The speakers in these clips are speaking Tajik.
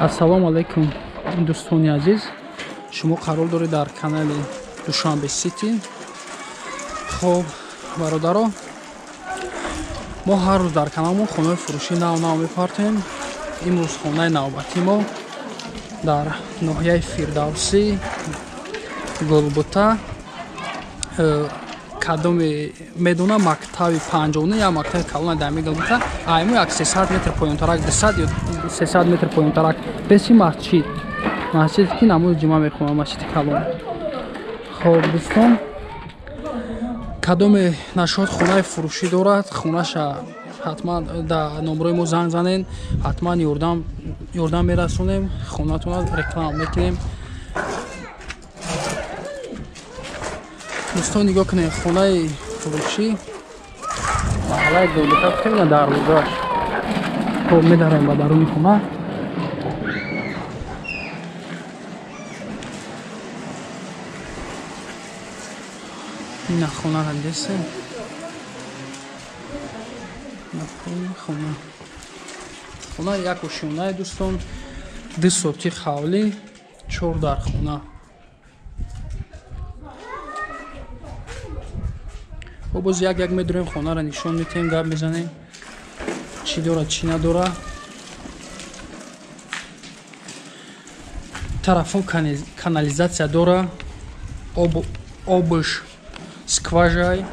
Ассалому алайкум, дӯстони азиз. Шумо қарор доред дар канали Душанбе Сити. Хоб, бародаро, мо ҳар рӯз дар каналмон хонаи фурӯши нав мепартем. Имрӯз хонаи навбати мо дар ноҳияи Фирдавсӣ, Гулбута, кадоме медонам мактаби панҷону я мактаби калони дами Гулбута, айму як 300 метр поёнтарак, 200 ё 300 метр поёнтарак беси масҷид ки намози ҷума мехонам, масҷиди калон. Хоб дӯстон, кадоме нашод хонаи фурӯшӣ дорад, хонаша ҳатман да номрои мо занг занен, ҳатман ёрдам мерасонем, хонатона реклама мекунем. дӯстон нигоҳ кунед, хонаи фурӯшӣ маҳаллаи Гулбута хеле дарвозааш. Хоб медарем ба даруни хона. ина хона ҳандесе хона як ошёнае дӯстон, 2 соти хавлӣ, 4 дар хона. боз як медорем, хонаро нишон метем, гап мезанем чӣ дорад чӣ надорад. тарафон канализатсия дора, обуш скважай,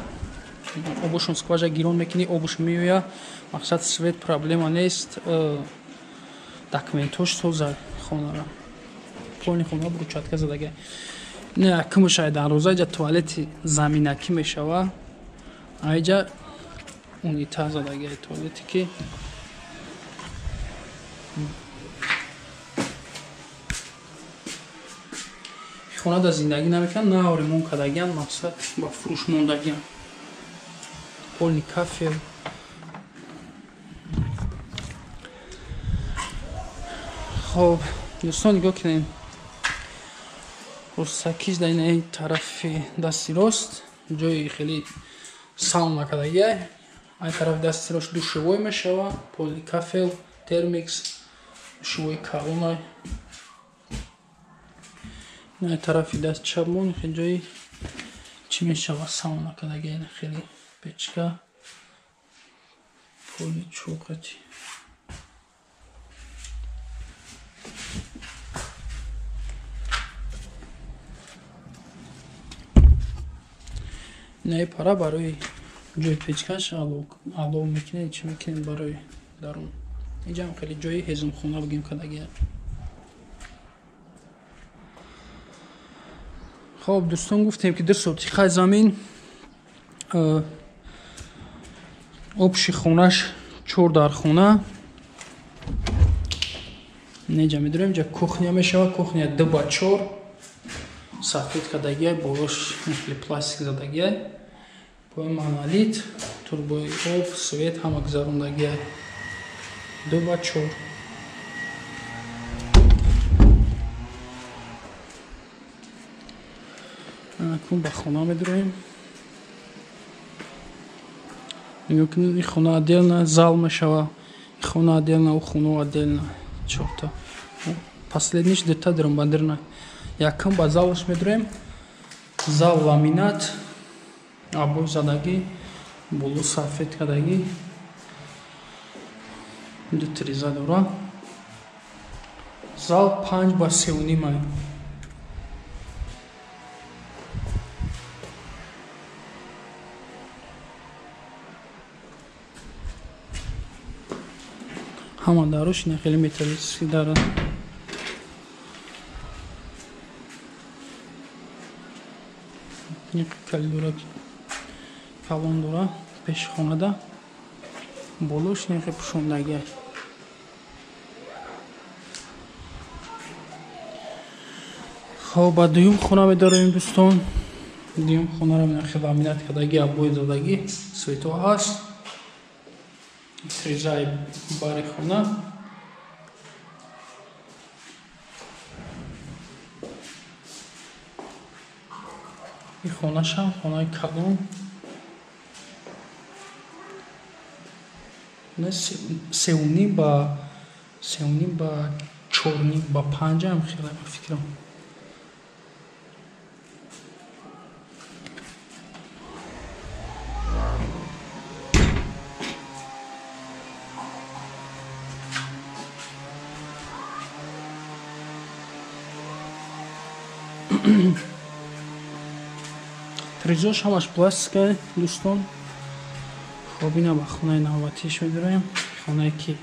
обушон скважай гирон мекунӣ, обуш меоя. Мақсад свет проблема нест. Документош соза хонара, полни хона бручатка задага. Не якум шай дар роза ҷа туалети заминакӣ мешава. Айҷа унитаз задага туалети ки хона да зиндагӣ намекунад, на ремонт кардагиан, мақсад ба фурӯш мондагиан. Полни кафе. Хоб дӯстон, нигоҳ кунем, рӯсакиш дар ин тарафи дасти рост ҷои хеле сауна кардагия. Ай тарафи дасти рост душевой мешава, полни кафе, термикс, душевои калонай. ин тарафи даст чапмон ҷои чӣ мешава, сауна кардагия. Хеле печка, полни чоқати. ин пара барои ҷои печкаш алов мекунем, чӣ мекунем барои дарун. инҷам хеле ҷои ҳезумхона бугим кардагия. хоб дӯстон, гуфтем ки 2 соти хай замин, обши хонаш 4 дар хона. неҷа медорем, ҷа кухня мешава, кухня 2/4 сафед кардагия, болош пластик задагия, пои монолит, турбои об, свет ҳама гузарондагия. 2/4. акун ба хона медурем. нигоҳ кунед, ин хона отдельно зал мешава, ин хона отдельно, у хоно отдельно. 4. Последниш дета дромбандирна. Якум ба залаш медурем. Зал ламинат, обои задагӣ, боло сафед кардагӣ, 2 триза дора. Зал 5/3. ҳама дарош ина хеле металлически дарад. калидора калон дора пеши хонада, болош нехе пушондагия. хоб ба дуюм хона медорем дӯстон. дуюм хонаро нехе ламинат кардагӣ, обои задагӣ, свето ҳаст. тризаи бари хона. ин хонашам хонаи калон. сеуним ба 4 ба 5 ам хеле фикрам. Тризош ҳамаш пластика дӯстон. Хоб ина ба хонаи навбатиш медураем. Хонае ки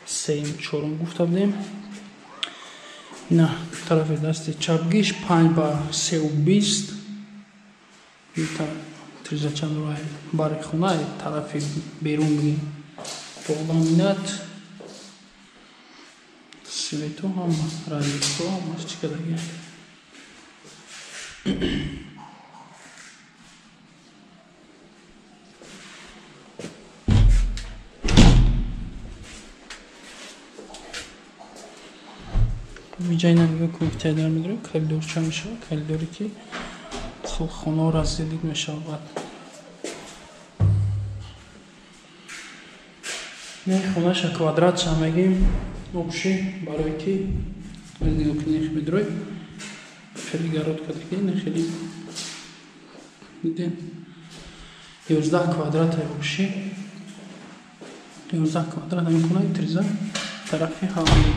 3-4 гуфта будем. Ина тарафи дасти чапгиш 5 ба 320. Ита тризачан роҳи бари хонаи тарафи берун бигем. Бо ламинат свету ҳама радиатор ҳамаш чӣ кадаги. Виҷайна нигоҳ кунед тайдар медорем. Коридорча мешавад. Коридоре ки хонаҳо разделид мешавад. не хонаша квадратша мегим обши барои ки нигоҳ кунед медорем. Хеле гаротка диге не хеле виден 11 квадрат обши 11 квадрат мекунад триза тарафи ҳавои.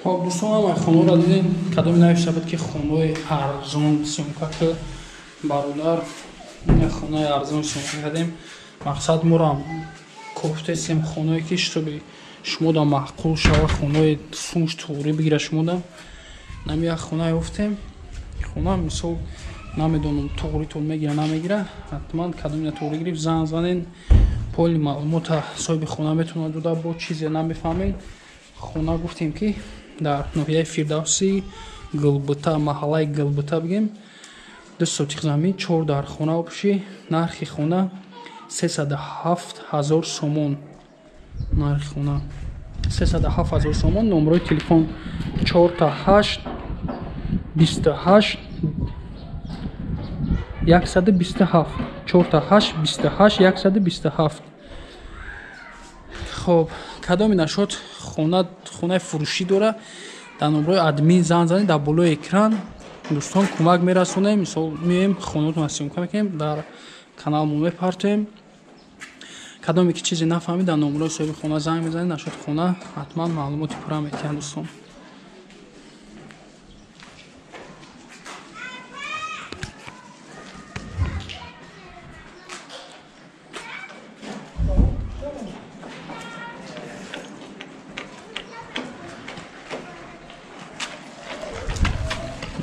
خب دوستان هم خانه را دیدین کدام نوشته بود که خانه ارزان سیمکا که برادر این خانه ارزان سیمکا کردیم. مقصد مرام کوفته سیم خانه که شبی شما دا معقول شوه خانه سونش توری بگیره شما دا نمی خانه افتیم خانه مثل نمیدونم توری تون میگیره نمیگیره حتما کدام توری گریف زنین پولی معلومات صاحب خانه میتونه دودا با چیزی نمیفهمین. خانه گفتیم که در نوحیه فیردوسی گلبتا محله گلبتا بگیم 2 سوتیق زمین 4 در خانه обши нархи خانه 307,000 сомон. нархи خانه 307,000 сомон. номерои телефон 48 28 127 48 28 127. خب کدام نشد خونه فروشی داره در نمبر ادمین زنگ زنید در بالای اکران دوستان کمک میرسونیم. مثلا میایم خونه‌تون هستیم کمک میکنیم در کانال مون میپرتیم. کدام یک چیزی نفهمید در نمبر صاحب خونه زنگ میزنید نشد خونه حتما معلومات پورا میکنن دوستان.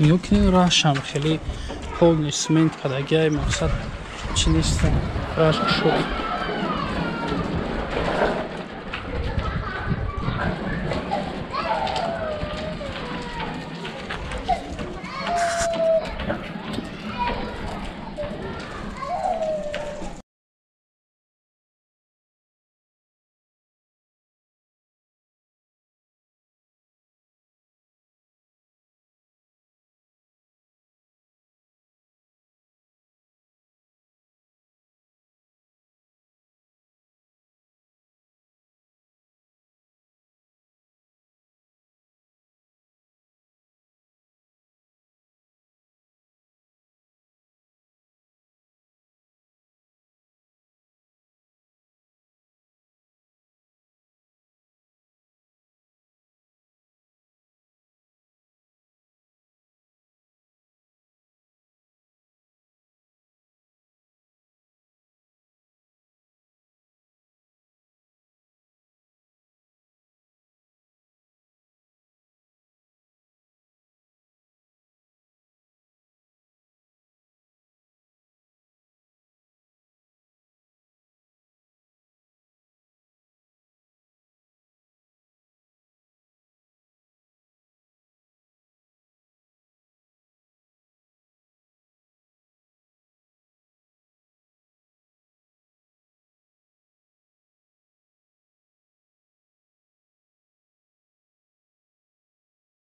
нигоҳ кунед раҳшам хеле полный смент кадагиай мақсад чи нест раш шуд.